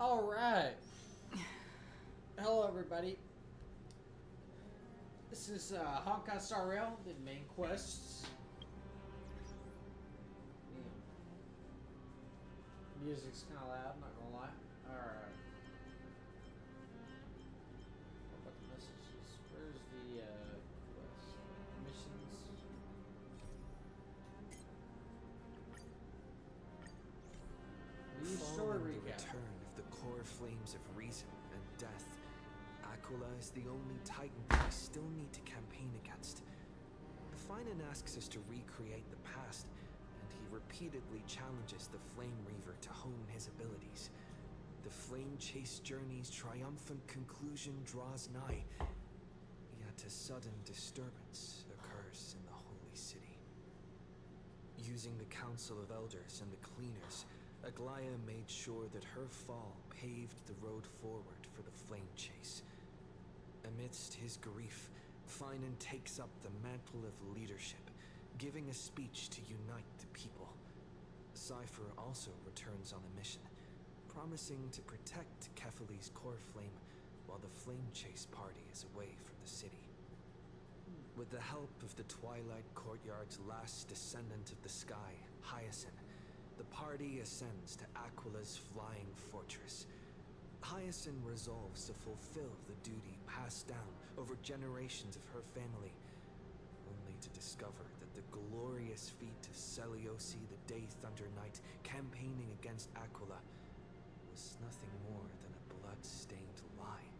Alright. Hello, everybody. This is HSR Rail, the main quests. Music's kind of loud, not gonna lie. Alright. What about the messages? Where's the quest? Missions? New story Following the recap. return of the core flames of reason and death, Aquila is the only Titan that I still need to campaign against. Finan asks us to recreate the past, and he repeatedly challenges the Flame Reaver to hone his abilities. The Flame Chase journey's triumphant conclusion draws nigh, yet a sudden disturbance occurs in the Holy City. Using the Council of Elders and the Cleaners, Aglaya made sure that her fall paved the road forward for the Flame Chase. Amidst his grief, Finan takes up the mantle of leadership, giving a speech to unite the people. Cypher also returns on a mission, promising to protect Kefali's core flame while the Flame Chase party is away from the city. With the help of the Twilight Courtyard's last descendant of the sky, Hyacinth, the party ascends to Aquila's flying fortress. Hyacinth resolves to fulfill the duty passed down over generations of her family, only to discover that the glorious feat of Seliosi the Day Thunder Knight campaigning against Aquila was nothing more than a blood-stained lie.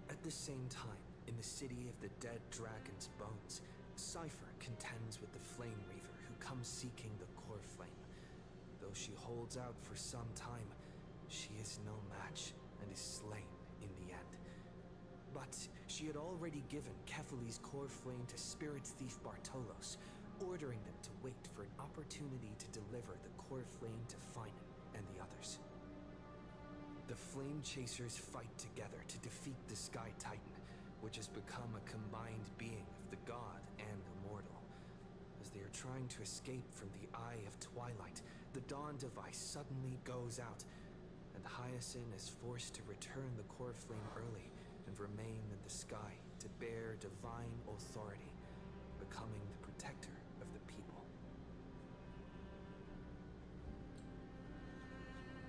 At the same time, in the city of the dead dragon's bones, Cypher contends with the Flame Reaver who comes seeking the core flame. Though she holds out for some time, she is no match and is slain in the end. But she had already given Kefali's core flame to Spirit Thief Bartolos, ordering them to wait for an opportunity to deliver the core flame to Finan and the others. The Flame Chasers fight together to defeat the Sky Titan, which has become a combined being of the god and the mortal. As they are trying to escape from the Eye of Twilight, the Dawn device suddenly goes out, and Hyacinth is forced to return the core flame early and remain in the sky to bear divine authority, becoming the protector of the people.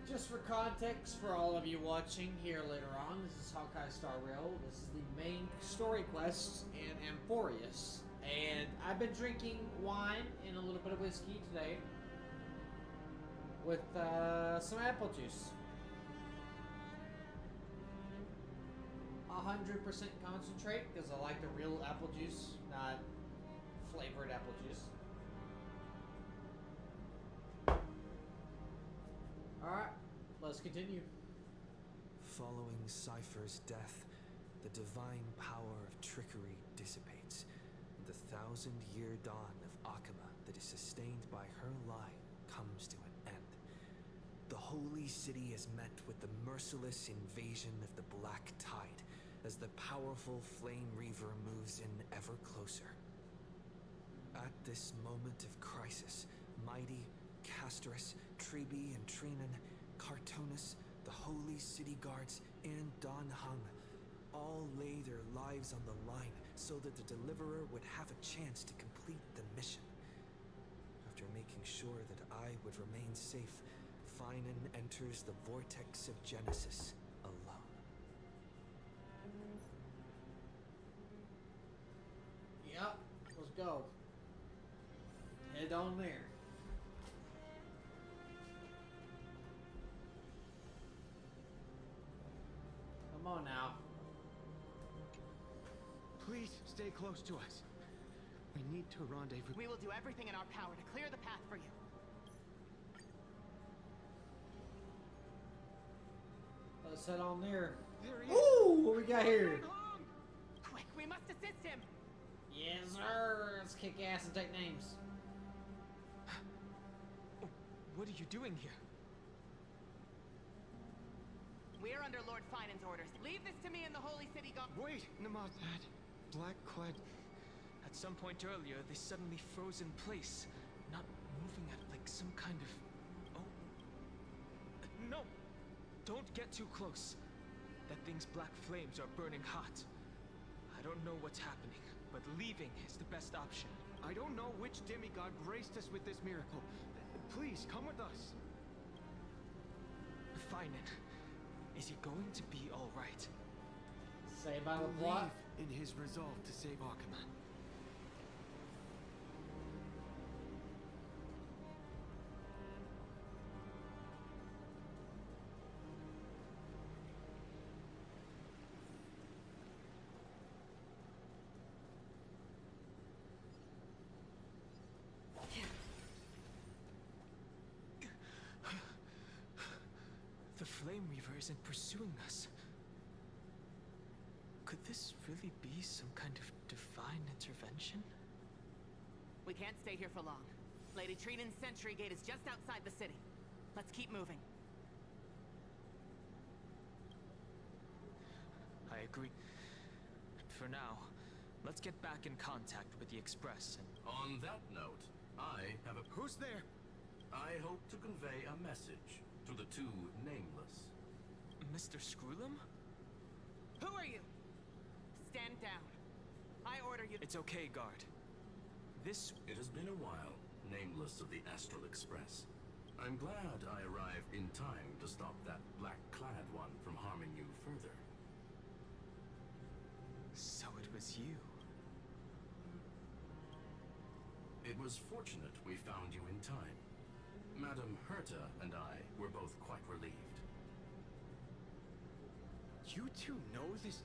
Just for context, for all of you watching here later on, this is Hawkeye Star Rail. This is the main story quest in Amphorius. And I've been drinking wine and a little bit of whiskey today with some apple juice. 100% concentrate because I like the real apple juice, not flavored apple juice. Alright, let's continue. Following Cypher's death, the divine power of trickery dissipates. The 1,000-year dawn of Akama that is sustained by her lie comes to an end. The Holy City is met with the merciless invasion of the Black Tide as the powerful Flame Reaver moves in ever closer. At this moment of crisis, mighty Castorus, Tribi and Trinan, Cartonus, the Holy City Guards, and Don Hung all lay their lives on the line so that the Deliverer would have a chance to complete the mission. After making sure that I would remain safe, Finan enters the vortex of Genesis alone. Yep, let's go. Head on there. Come on now. Please stay close to us. We need to rendezvous. We will do everything in our power to clear the path for you. Let's head on there. There he is. Ooh, what we got here? Quick, we must assist him. Yes, sir. Let's kick ass and take names. What are you doing here? We are under Lord Finan's orders. Leave this to me and the Holy City Guard. Wait, Namad. That black-clad... At some point earlier, they suddenly froze in place, not moving at like some kind of... Oh... No! Don't get too close. That thing's black flames are burning hot. I don't know what's happening, but leaving is the best option. I don't know which demigod graced us with this miracle. Please, come with us. Finan, is he going to be all right? Say by the plot. Believe in his resolve to save Akaman. The Flame Reaver isn't pursuing us. Could this really be some kind of divine intervention? We can't stay here for long. Lady Trinan's sentry gate is just outside the city. Let's keep moving. I agree. For now, let's get back in contact with the Express and... On that note, I have a... Who's there? I hope to convey a message to the two nameless. Mr. Screwlum? Who are you? Stand down. I order you... It's okay, guard. This... It has been a while, nameless of the Astral Express. I'm glad I arrived in time to stop that black-clad one from harming you further. So it was you. It was fortunate we found you in time. Madam Herta and I were both quite relieved. You two know this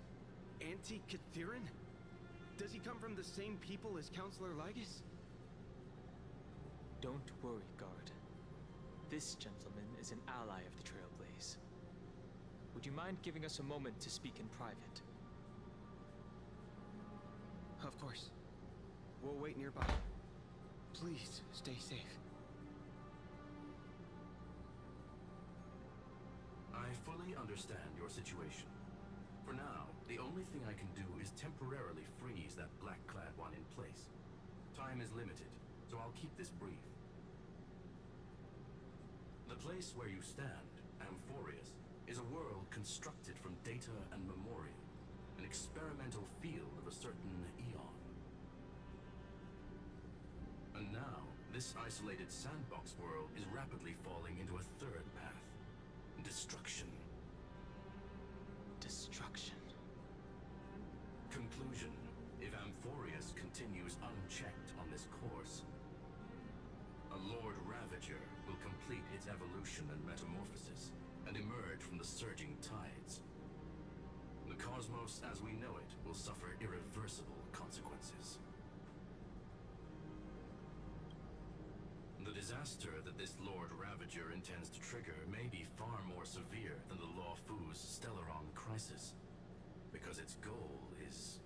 anti-Cathiran? Does he come from the same people as Counselor Lygus? Don't worry, guard. This gentleman is an ally of the Trailblaze. Would you mind giving us a moment to speak in private? Of course. We'll wait nearby. Please, stay safe. I fully understand your situation. For now, the only thing I can do is temporarily freeze that black-clad one in place. Time is limited, so I'll keep this brief. The place where you stand, Amphorius, is a world constructed from data and memoria, an experimental field of a certain eon. And now, this isolated sandbox world is rapidly falling into a third path. Destruction. Destruction. Conclusion. If Amphorius continues unchecked on this course, a Lord Ravager will complete its evolution and metamorphosis, and emerge from the surging tides. The cosmos as we know it will suffer irreversible consequences. The disaster that this Lord Ravager intends to trigger may be far more severe than the Lawfoo's Stellaron crisis, because its goal is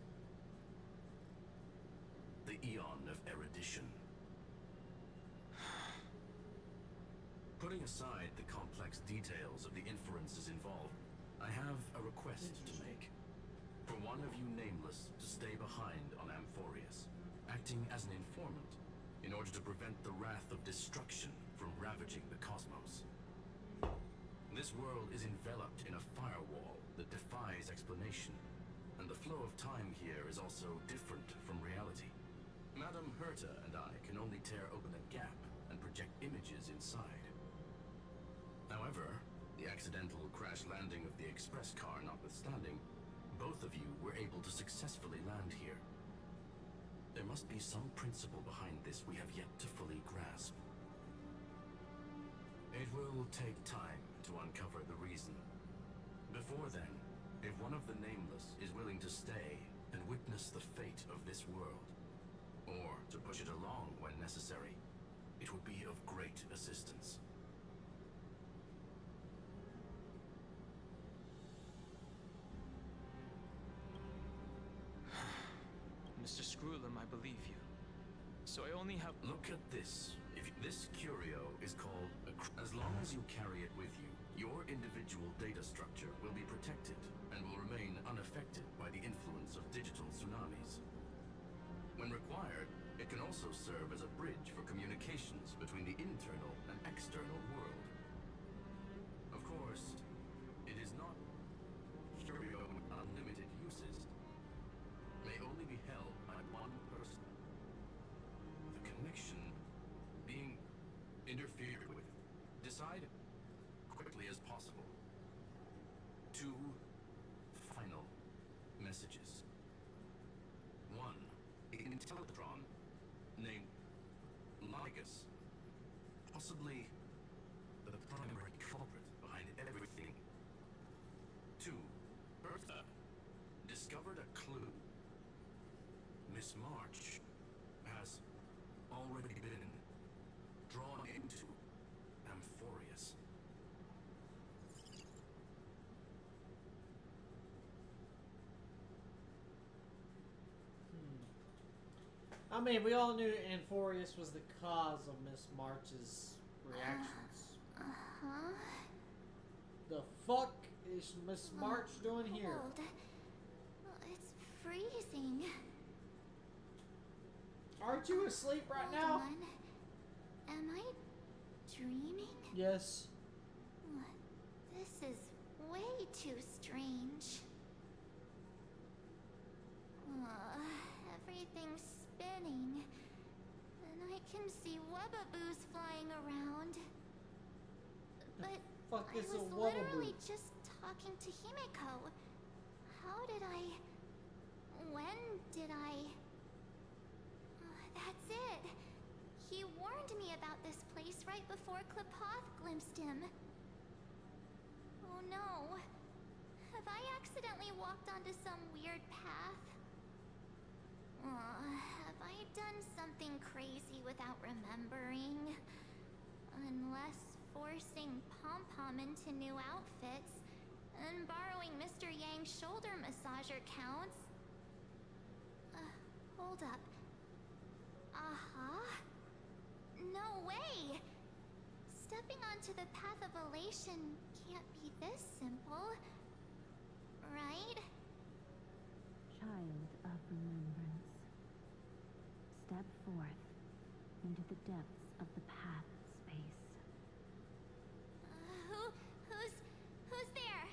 the Eon of Erudition. Putting aside the complex details of the inferences involved, I have a request to make. For one of you nameless to stay behind on Amphorius, acting as an informant, in order to prevent the wrath of destruction from ravaging the cosmos. This world is enveloped in a firewall that defies explanation, and the flow of time here is also different from reality. Madam Herta and I can only tear open a gap and project images inside. However, the accidental crash landing of the express car notwithstanding, both of you were able to successfully land here. There must be some principle behind this we have yet to fully grasp. It will take time to uncover the reason. Before then, if one of the Nameless is willing to stay and witness the fate of this world, or to push it along when necessary, it would be of great assistance. Mr. Screwlum, I believe you. So I only have... Look at this. This curio is called as long as you carry it with you, your individual data structure will be protected and will remain unaffected by the influence of digital tsunamis. When required, it can also serve as a bridge for communications between the internal and external world. Of course, aside quickly as possible. 2 final messages. 1, in Teletron, named Ligus, possibly the primary culprit behind everything. 2, Bertha discovered a clue. Miss March has already been drawn into Amphorius. I mean, we all knew Amphorius was the cause of Miss March's reactions. Uh-huh. The fuck is Miss March doing here? Cold. It's freezing. Aren't you asleep right Hold now? on. Am I dreaming? Yes. This is way too strange. Everything's spinning, and I can see webbaboos flying around. But Fuck I is was a literally wobbleboo? just talking to Himeko. How did I... When did I... That's it. He warned me about this place right before Klipoth glimpsed him. Oh no. Have I accidentally walked onto some weird path? Have I done something crazy without remembering? Unless forcing Pom-Pom into new outfits and borrowing Mr. Yang's shoulder massager counts. Hold up. Uh-huh. No way! Stepping onto the path of elation can't be this simple. Right? Child of remembrance, step forth into the depths of the path space. Who's there?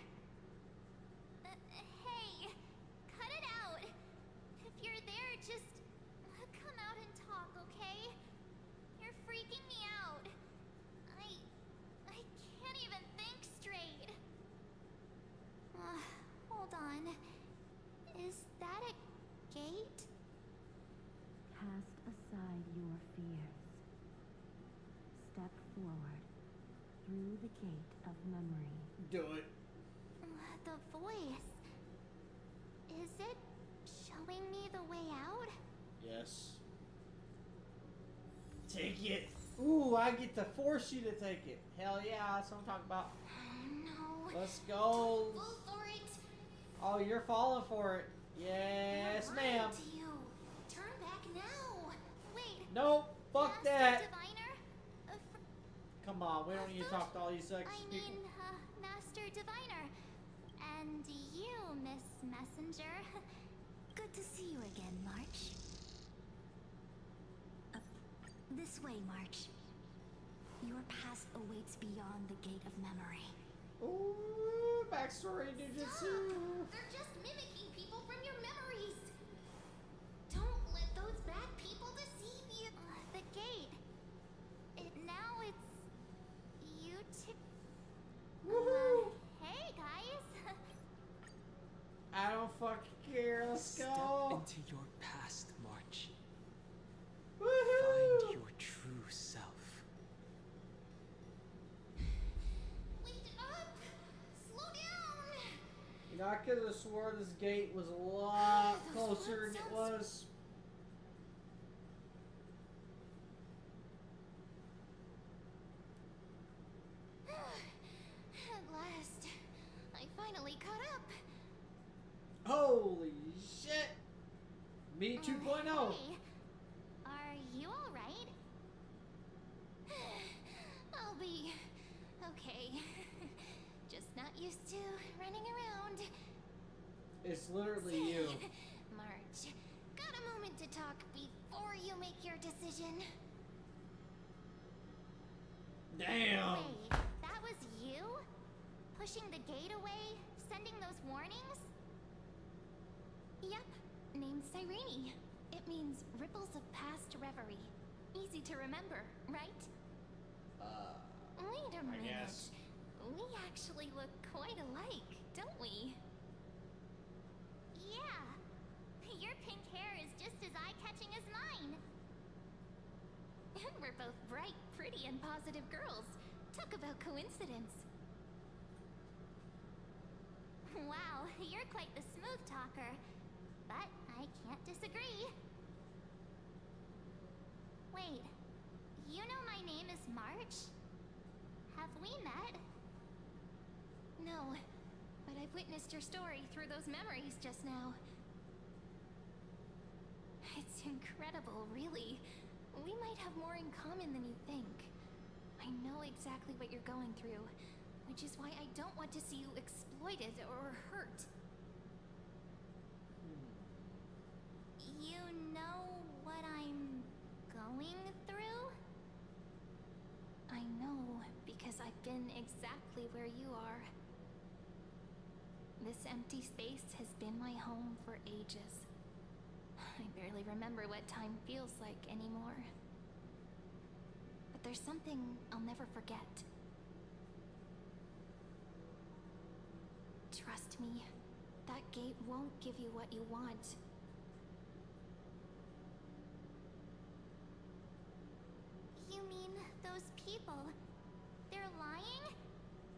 Hey, cut it out. If you're there, just come out and talk, okay? You're freaking me out. I can't even think straight. Hold on. Is that a gate? Cast aside your fears. Step forward through the gate of memory. Do it. The voice. Is it showing me the way out? Yes. Take it. Ooh, I get to force you to take it. Hell yeah, that's what I'm talking about. No. Let's go. Fall for it. Oh, you're falling for it. Yes, I'm ma'am. lying to you. Turn back now. Wait. Nope. Fuck Master that. Diviner? Come on, we don't need to talk to all these sex I people. mean, Master Diviner. And you, Miss Messenger. Good to see you again, March. This way, March. Your past awaits beyond the gate of memory. Ooh, backstory jujitsu. They're just mimicking people from your memories. Don't let those bad people deceive you. The gate. Now it's you two. Woohoo! Hey guys. I don't fucking care. Let's Step go. into your past, March. Woohoo! Find your true self. Wait up! Slow down! You know, I could have swore this gate was a lot closer than it was. At last, I finally caught up. Holy shit! Me 2.0. Hey, are you all right? I'll be okay. Just not used to running around. It's literally you. March, got a moment to talk before you make your decision? Damn. Wait, that was you? Pushing the gate away? Sending those warnings? Yep, named Cyrene. It means ripples of past reverie. Easy to remember, right? Wait a minute. quite alike, don't we? Yeah. Your pink hair is just as eye-catching as mine. And we're both bright, pretty, and positive girls. Talk about coincidence. Wow, you're quite the smooth talker. But I can't disagree. Wait, you know my name is March? Have we met? No, but I've witnessed your story through those memories just now. It's incredible, really. We might have more in common than you think. I know exactly what you're going through, which is why I don't want to see you exploited or hurt. You know what I'm going through? I know, because I've been exactly where you are. This empty space has been my home for ages. I barely remember what time feels like anymore. But there's something I'll never forget. Trust me, that gate won't give you what you want. You mean those people? They're lying?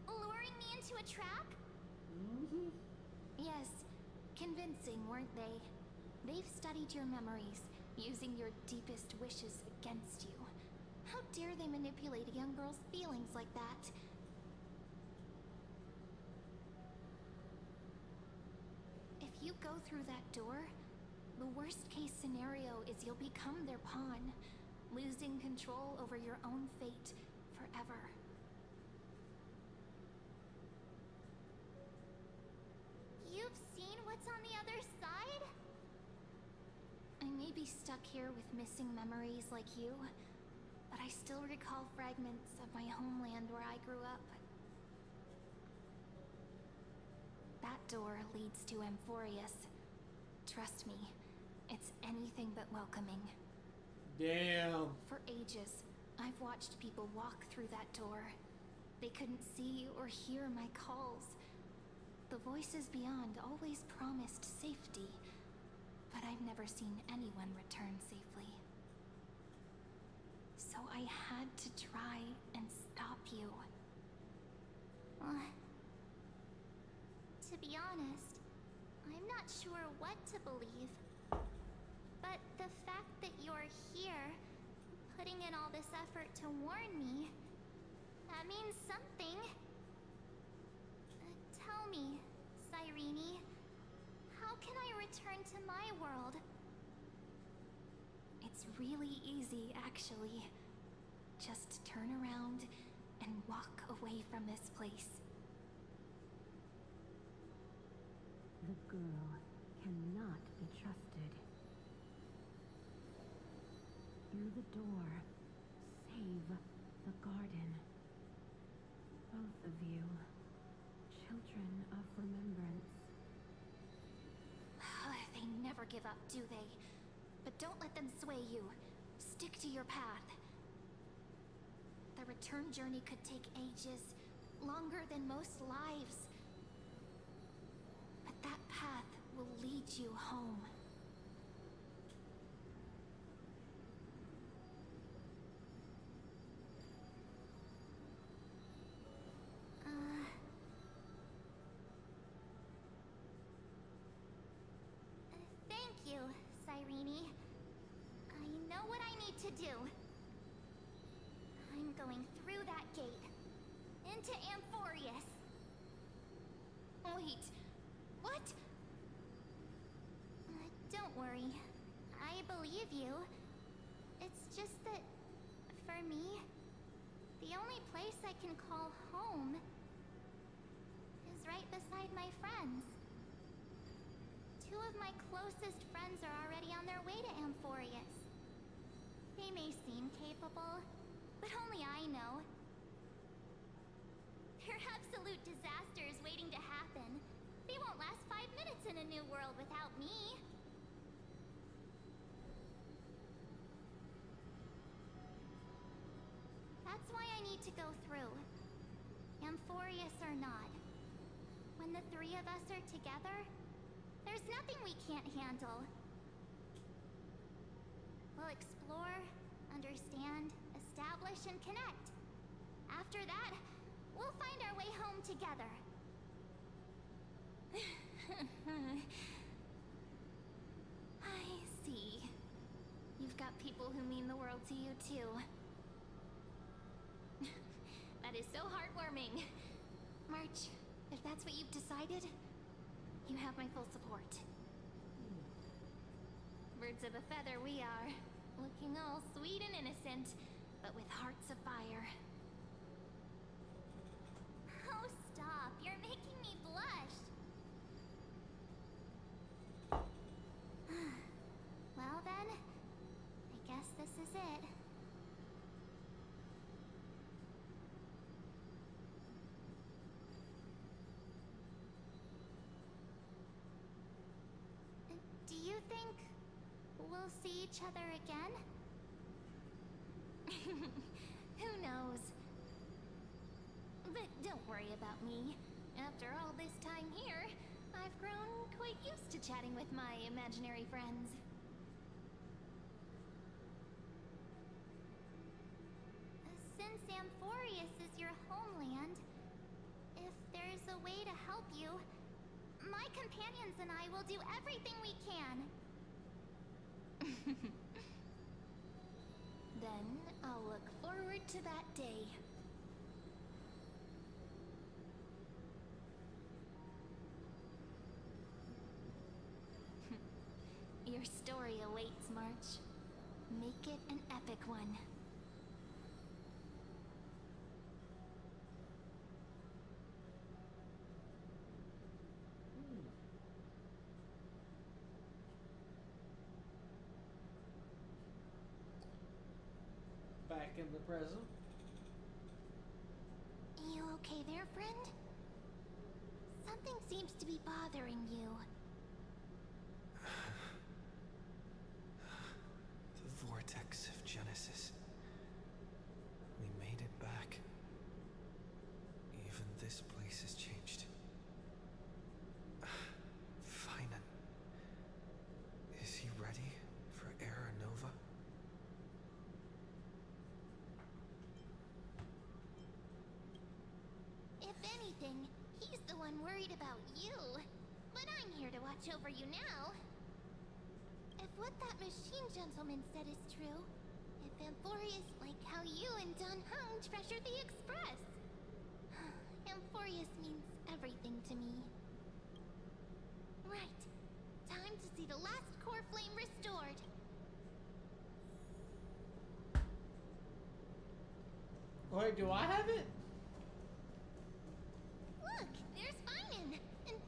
Luring me into a trap? Yes, convincing, weren't they? They've studied your memories, using your deepest wishes against you. How dare they manipulate a young girl's feelings like that? If you go through that door, the worst case scenario is you'll become their pawn, losing control over your own fate forever. You've seen what's on the other side? I may be stuck here with missing memories like you, but I still recall fragments of my homeland where I grew up. That door leads to Amphorius. Trust me, it's anything but welcoming. Damn. For ages, I've watched people walk through that door. They couldn't see or hear my calls. The voices beyond always promised safety, but I've never seen anyone return safely. So I had to try and stop you. To be honest, I'm not sure what to believe. But the fact that you're here, putting in all this effort to warn me, that means something. Tell me, Cyrene, how can I return to my world? It's really easy, actually. Just turn around and walk away from this place. The girl cannot be trusted. Through the door, save the garden. Both of you, children of remembrance. They never give up, do they? But don't let them sway you. Stick to your path. The return journey could take ages, longer than most lives. But that path will lead you home. Thank you, Cyrene. I know what I need to do. I'm going through that gate. Into Amphorius. Wait, what? Don't worry. I believe you. It's just that, for me, the only place I can call home is right beside my friends. Two of my closest friends are already on their way to Amphorius. They may seem capable, but only I know. They're absolute disasters waiting to happen. They won't last 5 minutes in a new world without me. That's why I need to go through. Amphorius or not. when the three of us are together, there's nothing we can't handle. We'll explore, understand, establish, and connect. After that, we'll find our way home together. I see. You've got people who mean the world to you, too. That is so heartwarming. March, if that's what you've decided, you have my full support. Birds of a feather we are, looking all sweet and innocent, but with hearts of fire. Oh, stop. You're making me blush. Well then, I guess this is it. Do you think we'll see each other again? Who knows? But don't worry about me. After all this time here, I've grown quite used to chatting with my imaginary friends. Since Amphorius is your homeland, if there's a way to help you, my companions and I will do everything we can. Then I'll look forward to that day. Your story awaits, March. Make it an epic one. Back in the present. You okay there, friend? Something seems to be bothering you. The vortex of Genesis. We made it back. Even this place has changed. Finan. Is he ready for Era Nova? If anything, he's the one worried about you. But I'm here to watch over you now. If what that machine gentleman said is true, if Amphorius like how you and Don Hung treasured the Express. Amphorius means everything to me. Right. Time to see the last core flame restored. Wait, do I have it? Look, there's Finan. And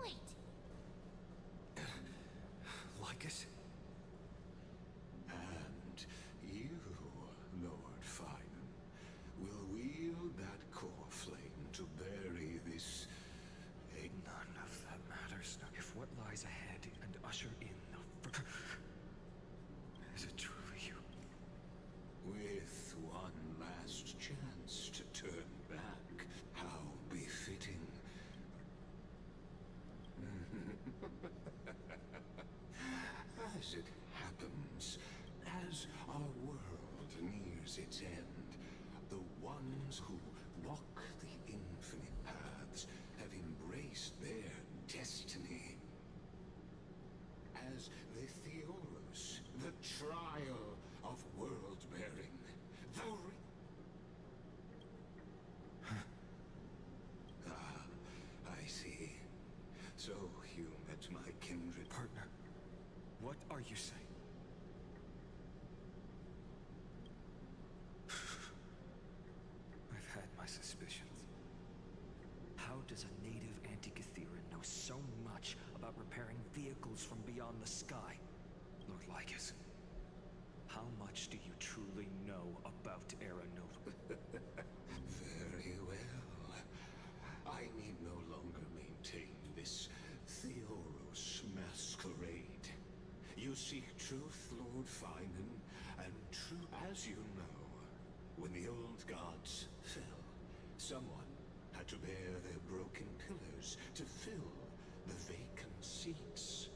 wait. Lycus? And you, Lord Finan, will wield that core flame to bury this... None of that matters if what lies ahead and usher in the... Is it truly you? With one last chance to turn back, how befitting. As it happens, as our world nears its end, the ones who walk the infinite paths have embraced their destiny. As the Theorus, the trial of world-bearing, the I see. So you met my kindred Partner, what are you saying? I've had my suspicions. How does a native Antikytheran know so much about repairing vehicles from beyond the sky? Lord Lycus, how much do you truly know about Era Nova? Very well. I need no longer maintain this Theorus masquerade. You seek truth, Lord Finan, and true as you know, when the old gods fell, someone had had to bear their broken pillars to fill the vacant seats.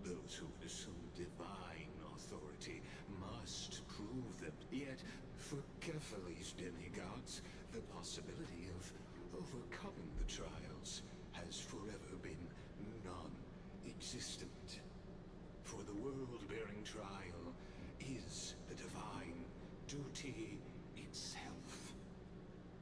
Those who would assume divine authority must prove them. Yet, for Kefali's demigods, the possibility of overcoming the trials has forever been non-existent. For the world-bearing trial is the divine duty itself.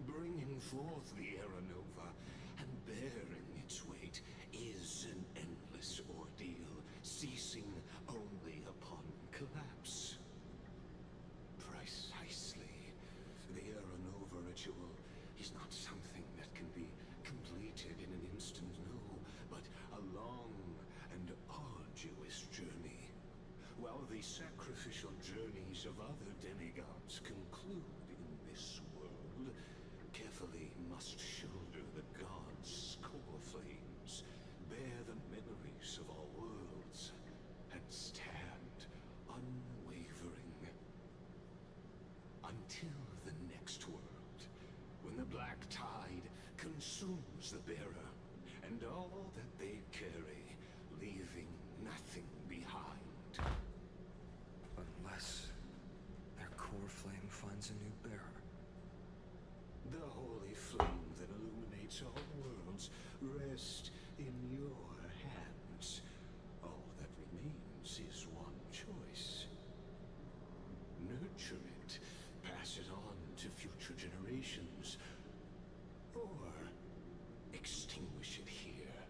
Bringing forth the Era Nova and bearing its weight is an endless ordeal, ceasing only upon collapse. Precisely. The Era Nova ritual is not something that can be completed in an instant, no, but a long and arduous journey. While the sacrificial journeys of other demigods conclude in this world, Kefali must shoulder the gods' core flames, bear the memories of all worlds, and stand unwavering. Until the next world, when the black tide consumes the bearer, and all that they carry, leaving nothing behind. Unless their core flame finds a new bearer. The holy flame that illuminates all worlds rests in your hands. All that remains is one choice. Nurture it, pass it on to future generations, or extinguish it here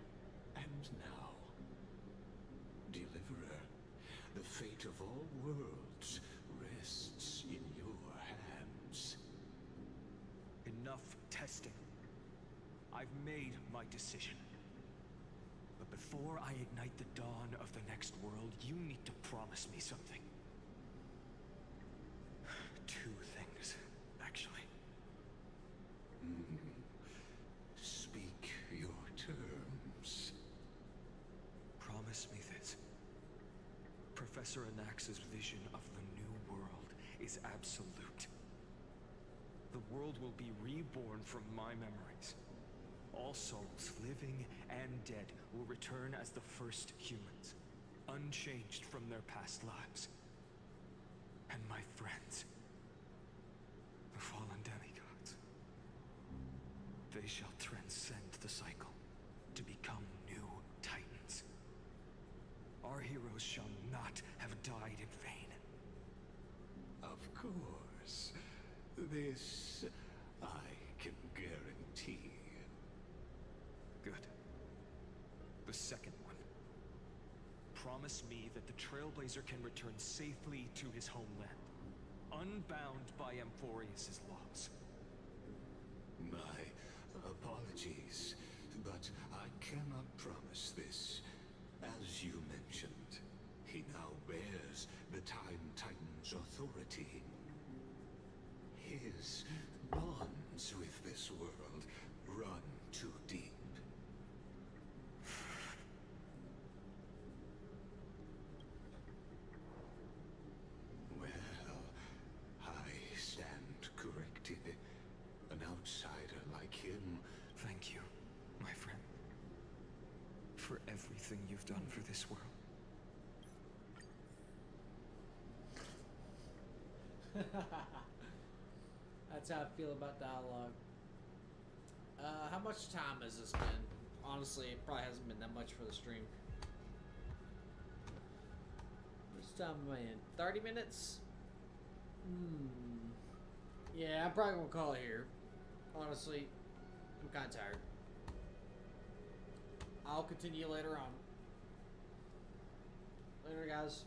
and now. Deliverer, the fate of all worlds rests in your hands. Enough testing. I've made my decision. But before I ignite the dawn of the next world, you need to promise me something. Two things, actually. Speak your terms. Promise me this. Professor Anax's vision of the new world is absolute. The world will be reborn from my memories. All souls, living and dead, will return as the first humans, unchanged from their past lives. And my friends, the fallen demigods, they shall transcend the cycle to become new titans. Our heroes shall not have died in vain. Of course. This I can guarantee. Good. The second one. Promise me that the Trailblazer can return safely to his homeland, unbound by Amphorius' laws. My apologies, but I cannot promise this. As you mentioned, he now bears the Time Titan's authority. His bonds with this world run too deep. Well, I stand corrected. An outsider like him. Thank you, my friend, for everything you've done for this world. That's how I feel about dialogue. How much time has this been? Honestly, it probably hasn't been that much for the stream. This time am I in? 30 minutes? Yeah, I'm probably gonna call it here. Honestly, I'm kinda tired. I'll continue later on. Later, guys.